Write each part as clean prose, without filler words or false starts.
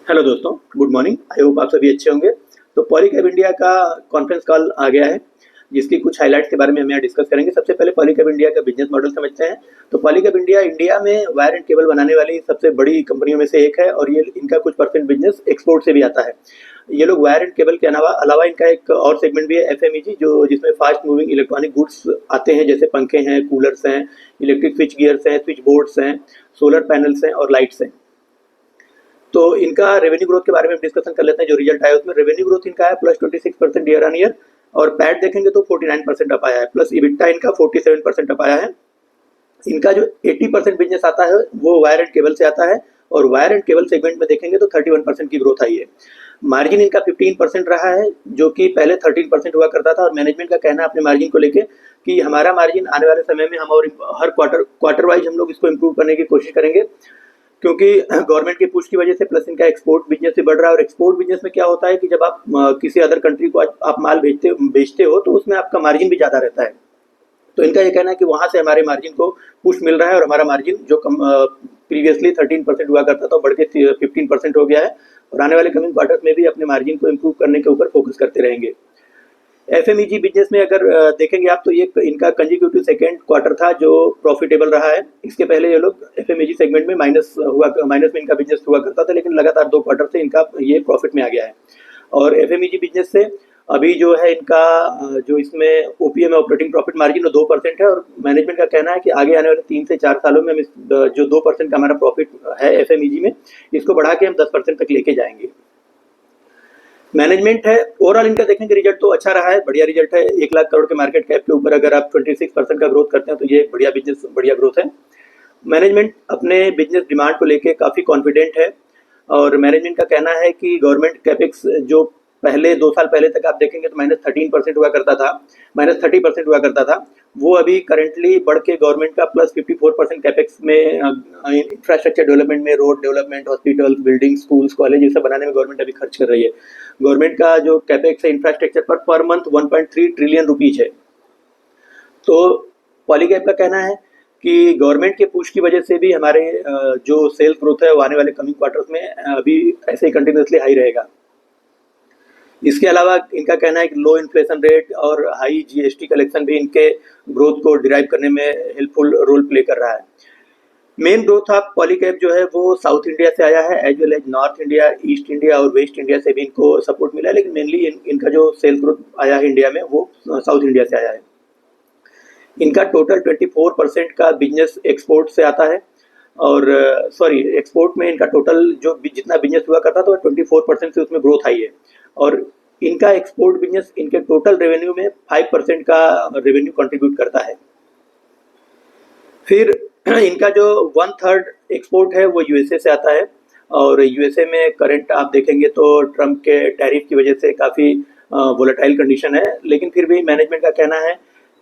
Hello दोस्तों, good morning. I hope आप सभी अच्छे होंगे। तो पॉलीकैब इंडिया का कॉन्फ्रेंस कॉल आ गया है, जिसकी कुछ हाइलाइट्स के बारे में हम यहाँ डिस्कस करेंगे। सबसे पहले पॉलीकैब इंडिया का बिजनेस मॉडल समझते हैं। तो पॉलीकैब इंडिया इंडिया में वायर एंड केबल बनाने वाली सबसे बड़ी कंपनियों में से एक है, और ये इनका कुछ परसेंट बिजनेस एक्सपोर्ट से भी आता है। ये लोग वायर एंड केबल के अलावा अलावा इनका एक और सेगमेंट भी है, एफएमईजी, जो जिसमें फास्ट मूविंग इलेक्ट्रॉनिक गुड्स आते हैं, जैसे पंखे हैं, कूलर्स हैं, इलेक्ट्रिक स्विच गियर्स हैं, स्विच बोर्ड्स हैं, सोलर पैनल्स हैं और लाइट्स हैं। तो इनका रेवेन्यू ग्रोथ के बारे में डिस्कशन कर लेते हैं। जो रिजल्ट आया उसमें रेवेन्यू ग्रोथ इनका है +26% ईयर ऑन ईयर, और पैट देखेंगे तो 49% अप आया है, प्लस इबिट्टा इनका 47% अप आया है। इनका जो 80% बिजनेस आता है वो वायर एंड केबल से आता है, और वायर एंड केबल सेगमेंट में देखेंगे तो 31% की ग्रोथ आई है। मार्जिन इनका 15% रहा है, जो कि पहले 13% हुआ करता था। और मैनेजमेंट का कहना है अपने मार्जिन को लेके कि हमारा मार्जिन आने वाले समय में हम और हर क्वार्टर वाइज हम लोग इसको इम्प्रूव करने की कोशिश करेंगे, क्योंकि गवर्नमेंट की पुश की वजह से, प्लस इनका एक्सपोर्ट बिजनेस भी बढ़ रहा है। और एक्सपोर्ट बिजनेस में क्या होता है कि जब आप किसी अदर कंट्री को आप माल बेचते हो तो उसमें आपका मार्जिन भी ज़्यादा रहता है। तो इनका ये कहना है कि वहाँ से हमारे मार्जिन को पुश मिल रहा है, और हमारा मार्जिन जो प्रीवियसली 13% हुआ करता था तो बढ़ के 15% हो गया है, और आने वाले कमिंग क्वार्टर्स में भी अपने मार्जिन को इम्प्रूव करने के ऊपर फोकस करते रहेंगे। एफएमईजी बिजनेस में अगर देखेंगे आप, तो ये इनका कंजिक्यूटिव सेकेंड क्वार्टर था जो प्रॉफिटेबल रहा है। इसके पहले ये लोग एफएमईजी सेगमेंट में माइनस में इनका बिजनेस हुआ करता था, लेकिन लगातार 2 क्वार्टर से इनका ये प्रॉफिट में आ गया है। और एफएमईजी बिजनेस से अभी जो है इनका जो इसमें ओपीएम ऑपरेटिंग प्रॉफिट मार्जिन वो 2% है, और मैनेजमेंट का कहना है कि आगे आने वाले 3 से 4 सालों में हम जो 2% का हमारा प्रॉफिट है एफएमईजी में, इसको बढ़ा के हम 10% तक लेके जाएंगे। मैनेजमेंट है, ओवरऑल इनका देखेंगे रिजल्ट तो अच्छा रहा है, बढ़िया रिजल्ट है। 1 लाख करोड़ के मार्केट कैप के ऊपर अगर आप 26% का ग्रोथ करते हैं तो ये बढ़िया बिजनेस, बढ़िया ग्रोथ है। मैनेजमेंट अपने बिजनेस डिमांड को लेके काफ़ी कॉन्फिडेंट है, और मैनेजमेंट का कहना है कि गवर्नमेंट कैपेक्स जो पहले 2 साल पहले तक आप देखेंगे तो -13% हुआ करता था, -30% हुआ करता था, वो अभी करंटली बढ़ के गवर्नमेंट का +54% कैपेक्स में इंफ्रास्ट्रक्चर डेवलपमेंट में, road development, hospitals, building, schools, college ये सब बनाने में गवर्नमेंट अभी खर्च कर रही है। गवर्नमेंट का जो कैपेक्स है infrastructure per month 1.3 trillion rupees है। तो पॉलीकैब का कहना है कि गवर्नमेंट के पुश की वजह से भी हमारे जो सेल्स ग्रोथ है वो आने वाले कमिंग क्वार्टर्स में अभी ऐसे ही कंटिन्यूसली हाई रहेगा। इसके अलावा इनका कहना है कि लो इन्फ्लेशन रेट और हाई जीएसटी कलेक्शन भी इनके ग्रोथ को डिराइव करने में हेल्पफुल रोल प्ले कर रहा है। मेन ग्रोथ ऑफ पॉलीकैब जो है वो साउथ इंडिया से आया है, as well as North India, East India और वेस्ट इंडिया से भी इनको सपोर्ट मिला है, लेकिन मेनली इनका जो सेल्स ग्रोथ आया है इंडिया में वो साउथ इंडिया से आया है। इनका टोटल 24% का बिजनेस एक्सपोर्ट से आता है, और एक्सपोर्ट में इनका टोटल जो जितना बिजनेस हुआ करता था वो 24% से उसमें ग्रोथ आई है, और इनका एक्सपोर्ट बिजनेस इनके टोटल रेवेन्यू में 5% का रेवेन्यू कंट्रीब्यूट करता है। फिर इनका जो 1/3 एक्सपोर्ट है वो यूएसए से आता है, और यूएसए में करंट आप देखेंगे तो ट्रम्प के टैरिफ की वजह से काफ़ी वोलेटाइल कंडीशन है, लेकिन फिर भी मैनेजमेंट का कहना है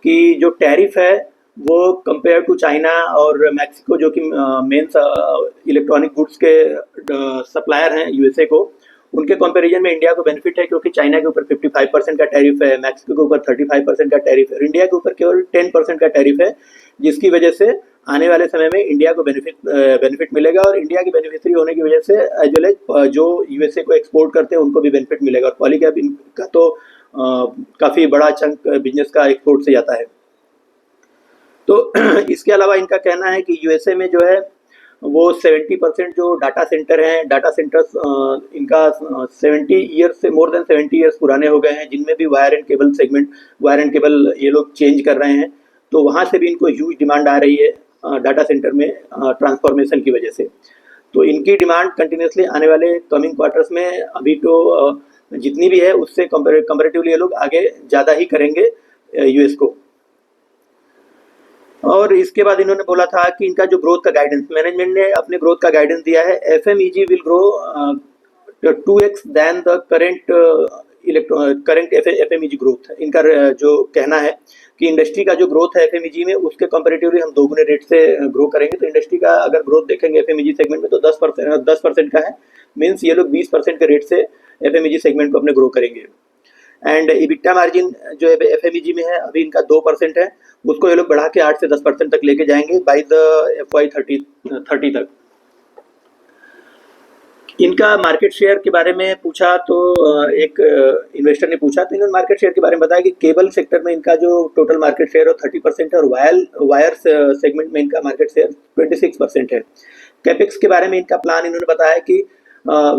कि जो टैरिफ है वो कंपेयर टू चाइना और मैक्सिको, जो कि मेन इलेक्ट्रॉनिक गुड्स के सप्लायर हैं यूएसए को, उनके कंपैरिजन में इंडिया को बेनिफिट है, क्योंकि चाइना के ऊपर 55% का टैरिफ है, मैक्सिको के ऊपर 35% का टैरिफ है, और इंडिया के ऊपर केवल 10% का टैरिफ है, जिसकी वजह से आने वाले समय में इंडिया को बेनिफिट मिलेगा, और इंडिया की बेनिफिशियरी होने की वजह से एज वेल एज जो यूएसए को एक्सपोर्ट करते हैं उनको भी बेनिफिट मिलेगा। और पॉलीकैब इनका तो काफ़ी बड़ा चंक बिजनेस का एक्सपोर्ट से जाता है। तो इसके अलावा इनका कहना है कि यूएसए में जो है वो 70% जो डाटा सेंटर हैं, डाटा सेंटर्स इनका 70 ईयर्स से मोर देन 70 ईयर्स पुराने हो गए हैं, जिनमें भी wire and cable segment, wire and cable ये लोग चेंज कर रहे हैं, तो वहाँ से भी इनको ह्यूज डिमांड आ रही है डाटा सेंटर में ट्रांसफॉर्मेशन की वजह से। तो इनकी डिमांड कंटिन्यूसली आने वाले कमिंग क्वार्टर्स में अभी तो जितनी भी है उससे कंपेरेटिवली ये लोग आगे ज़्यादा ही करेंगे यूएस को। और इसके बाद इन्होंने बोला था कि इनका जो ग्रोथ का गाइडेंस, मैनेजमेंट ने अपने ग्रोथ का गाइडेंस दिया है, FMEG will grow 2x than the current FMEG growth. इनका जो कहना है कि इंडस्ट्री का जो ग्रोथ है एफएमईजी में उसके कंपैरेटिवली हम 2 गुने रेट से ग्रो करेंगे। तो इंडस्ट्री का अगर ग्रोथ देखेंगे एफएमईजी सेगमेंट में तो 10% का है, मीन्स ये लोग 20% के रेट से एफएमईजी सेगमेंट को अपने ग्रो करेंगे। एंड इबिट्टा मार्जिन जो है एफएमईजी में है अभी इनका 2% है, उसको ये लोग बढ़ा के 8 से 10% तक लेके जाएंगे बाय द FY 30 तक। इनका मार्केट शेयर के बारे में पूछा तो एक इन्वेस्टर ने पूछा, तो इन्होंने मार्केट शेयर के बारे में बताया कि केबल सेक्टर में इनका जो टोटल मार्केट शेयर है 30% है, और वायर सेगमेंट में इनका मार्केट शेयर 26% है। कैपेक्स के बारे में इनका प्लान इन्होंने बताया कि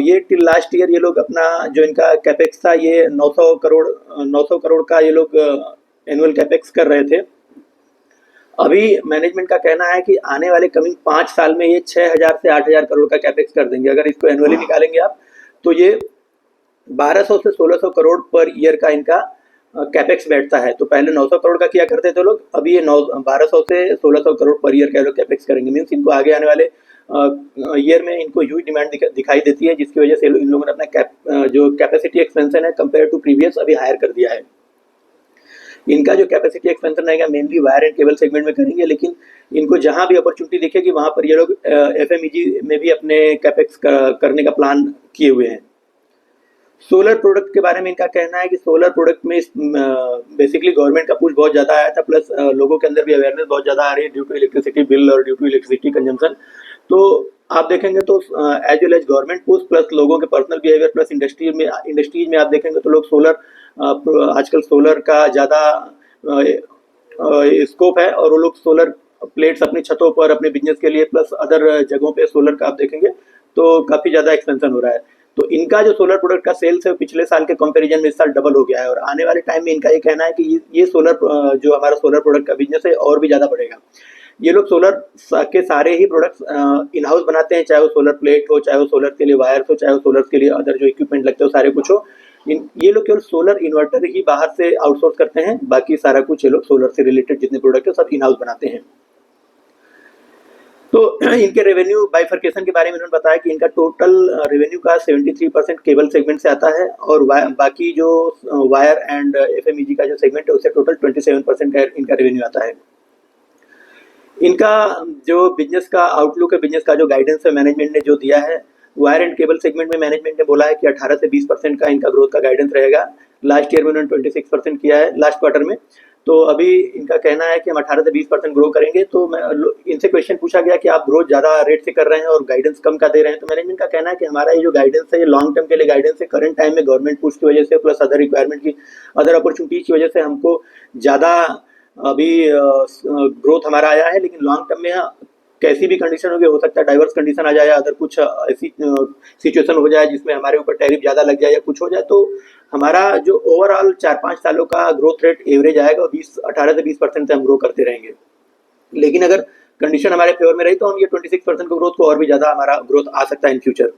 ये टिल लास्ट ईयर ये लोग अपना जो इनका कैपेक्स था ये 900 करोड़ का ये लोग एनुअल कैपेक्स कर रहे थे। अभी मैनेजमेंट का कहना है कि आने वाले कमिंग 5 साल में ये 6000 से 8000 करोड़ का कैपेक्स कर देंगे। अगर इसको एनुअली निकालेंगे आप तो ये 1200 से 1600 करोड़ पर ईयर का इनका कैपेक्स बैठता है। तो पहले 900 करोड़ का किया करते थे लोग, अभी ये 1200 से 1600 करोड़ पर ईयर का लोग कैपेक्स करेंगे। मीन्स इनको आगे आने वाले ईयर में इनको ह्यूज डिमांड दिखाई देती है, जिसकी वजह से इन लोगों ने अपना जो कैपेसिटी एक्सपेंशन है कंपेयर टू प्रीवियस अभी हायर कर दिया है। इनका जो कैपेसिटी एक्सपेंशन रहेगा mainly wire and cable segment में करेंगे, लेकिन इनको जहां भी अपॉर्चुनिटी दिखेगी वहां पर ये लोग एफएमईजी में भी अपने कैपेक्स करने का प्लान किए हुए हैं। सोलर प्रोडक्ट के बारे में इनका कहना है कि सोलर प्रोडक्ट में बेसिकली गवर्नमेंट का पुश बहुत ज़्यादा आया था, प्लस लोगों के अंदर भी अवेयरनेस बहुत ज़्यादा आ रही है ड्यू टू इलेक्ट्रिसिटी बिल और ड्यू टू इलेक्ट्रिसिटी कंजम्पशन। तो आप देखेंगे तो as well as government push plus लोगों के पर्सनल बिहेवियर प्लस इंडस्ट्रीज में आप देखेंगे तो लोग सोलर आजकल सोलर का ज़्यादा स्कोप है, और वो लोग सोलर प्लेट्स अपनी छतों पर अपने बिजनेस के लिए प्लस अदर जगहों पे सोलर का आप देखेंगे तो काफ़ी ज़्यादा एक्सपेंशन हो रहा है। तो इनका जो सोलर प्रोडक्ट का सेल्स है पिछले साल के कंपैरिजन में इस साल डबल हो गया है, और आने वाले टाइम में इनका ये कहना है कि ये सोलर जो हमारा सोलर प्रोडक्ट का बिजनेस है और भी ज़्यादा बढ़ेगा। ये लोग सोलर के सारे ही प्रोडक्ट्स इन हाउस बनाते हैं, चाहे वो सोलर प्लेट हो, चाहे वो सोलर के लिए वायर हो, चाहे वो सोलर के लिए अदर जो इक्विपमेंट लगते हो सारे कुछ हो। ये लोग केवल सोलर इन्वर्टर ही बाहर से आउटसोर्स करते हैं, बाकी सारा कुछ ये लोग सोलर से रिलेटेड जितने प्रोडक्ट है सब इन हाउस बनाते हैं। तो इनके रेवेन्यू बाइफर्केशन के बारे में उन्होंने बताया कि इनका टोटल रेवेन्यू का 73% केबल सेगमेंट से आता है, और बाकी जो वायर एंड एफएमईजी का जो सेगमेंट है उससे टोटल 27% का इनका रेवेन्यू आता है। इनका जो बिजनेस का आउटलुक है, बिजनेस का जो गाइडेंस है मैनेजमेंट ने जो दिया है, वायर एंड केबल सेगमेंट में मैनेजमेंट ने बोला है कि 18 से 20% का इनका ग्रोथ का गाइडेंस रहेगा। लास्ट ईयर में उन्होंने 26% किया है लास्ट क्वार्टर में। तो अभी इनका कहना है कि हम 18 से 20% ग्रो करेंगे। तो इनसे क्वेश्चन पूछा गया कि आप ग्रोथ ज़्यादा रेट से कर रहे हैं और गाइडेंस कम का दे रहे हैं, तो मैनेजमेंट का कहना है कि हमारा ये जो गाइडेंस है ये लॉन्ग टर्म के लिए गाइडेंस है। करंट टाइम में गवर्नमेंट पुश की वजह से प्लस अदर रिक्वायरमेंट की अदर अपॉर्चुनिटीज की वजह से हमको ज़्यादा अभी ग्रोथ हमारा आया है, लेकिन लॉन्ग टर्म में कैसी भी कंडीशन होगी, हो सकता है डाइवर्स कंडीशन आ जाए, अदर कुछ ऐसी सिचुएशन हो जाए जिसमें हमारे ऊपर टैरिफ ज़्यादा लग जाए या कुछ हो जाए, तो हमारा जो ओवरऑल 4-5 सालों का ग्रोथ रेट एवरेज आएगा 18 से 20% से हम ग्रो करते रहेंगे। लेकिन अगर कंडीशन हमारे फेवर में रही तो हम ये 26% ग्रोथ को और भी ज़्यादा हमारा ग्रोथ आ सकता है इन फ्यूचर।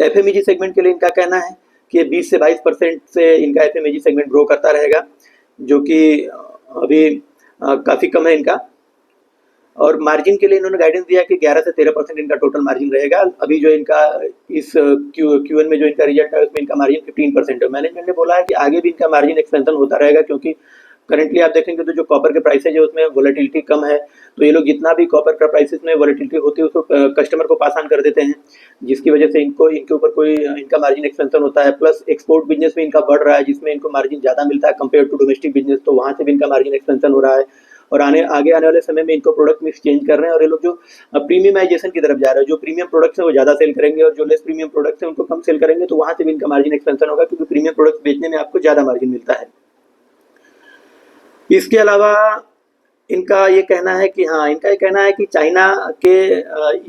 एफएमईजी सेगमेंट के लिए इनका कहना है कि 20 से 22% से इनका एफएमईजी सेगमेंट ग्रो करता रहेगा, जो कि अभी काफ़ी कम है इनका। और मार्जिन के लिए इन्होंने गाइडेंस दिया कि 11 से 13% इनका टोटल मार्जिन रहेगा। अभी जो इनका इस Q1 में जो इनका रिजल्ट है उसमें इनका मार्जिन 15% है। मैनेजमेंट ने बोला है कि आगे भी इनका मार्जिन एक्सपेंशन होता रहेगा, क्योंकि करंटली आप देखेंगे तो जो कॉपर के प्राइसेज है उसमें वोलेटिलिटी कम है, तो ये लोग जितना भी कॉपर का प्राइसेस में वोलेटिलिटी होती है उसको कस्टमर को पास ऑन कर देते हैं, जिसकी वजह से इनके ऊपर कोई इनका मार्जिन एक्सपेंशन होता है। प्लस एक्सपोर्ट बिजनेस में इनका बढ़ रहा है, जिसमें इनको मार्जिन ज़्यादा मिलता है कंपेयर टू डोमेस्टिक बिजनेस, तो वहाँ से भी इनका मार्जिन एक्सपेंशन हो रहा है। और आगे आने वाले समय में इनको प्रोडक्ट मिक्स चेंज कर रहे हैं, और ये लोग जो प्रीमियमाइजेशन की तरफ जा रहे हैं, जो प्रीमियम प्रोडक्ट्स हैं वो ज़्यादा सेल करेंगे और जो लेस प्रीमियम प्रोडक्ट्स हैं उनको कम सेल करेंगे, तो वहाँ से भी इनका मार्जिन एक्सपेंशन होगा, क्योंकि प्रीमियम प्रोडक्ट्स बेचने में आपको ज़्यादा मार्जिन मिलता है। इसके अलावा इनका ये कहना है कि इनका ये कहना है कि चाइना के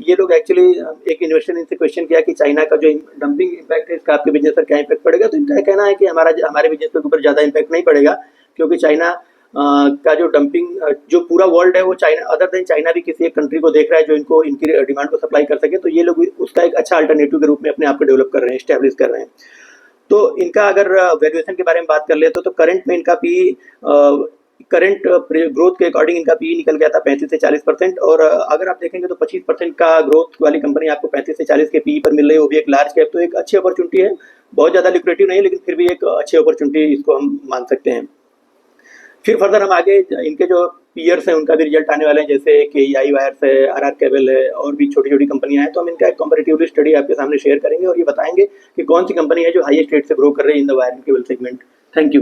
ये लोग एक्चुअली एक इन्वेस्टर ने इनसे क्वेश्चन किया कि चाइना का जो डंपिंग इम्पैक्ट है इसका आपके बिजनेस पर क्या इम्पैक्ट पड़ेगा। तो इनका ये कहना है कि हमारे बिजनेस के ऊपर ज़्यादा इम्पैक्ट नहीं पड़ेगा, क्योंकि चाइना का जो डंपिंग जो पूरा वर्ल्ड है वो चाइना अदर देन चाइना भी किसी एक कंट्री को देख रहा है जो इनको इनकी डिमांड को सप्लाई कर सके, तो ये लोग उसका एक अच्छा अल्टरनेटिव के रूप में अपने आप को डेवलप कर रहे हैं, स्टैब्लिश कर रहे हैं। तो इनका अगर वैल्यूएशन के बारे में बात कर ले तो करंट में इनका पी करंट ग्रोथ के अकॉर्डिंग इनका पी निकल गया था 35 से 40%, और अगर आप देखेंगे तो 25% का ग्रोथ वाली कंपनी आपको 35 से 40 के पी पर मिल रही है, वो भी एक लार्ज कैप, तो एक अच्छी अपॉर्चुनिटी है। बहुत ज़्यादा लिक्विडिटी नहीं है, लेकिन फिर भी एक अच्छी अपॉर्चुनिटी इसको हम मान सकते हैं। फिर फर्दर हम आगे इनके जो पीयर्स हैं उनका भी रिजल्ट आने वाले हैं, जैसे KEI वायर्स है, RR केबल है, और भी छोटी छोटी कंपनियां हैं, तो हम इनका एक कंपैरेटिवली स्टडी आपके सामने शेयर करेंगे और ये बताएंगे कि कौन सी कंपनी है जो हाईएस्ट रेट से ग्रो कर रही है in the wire and cable segment. Thank you.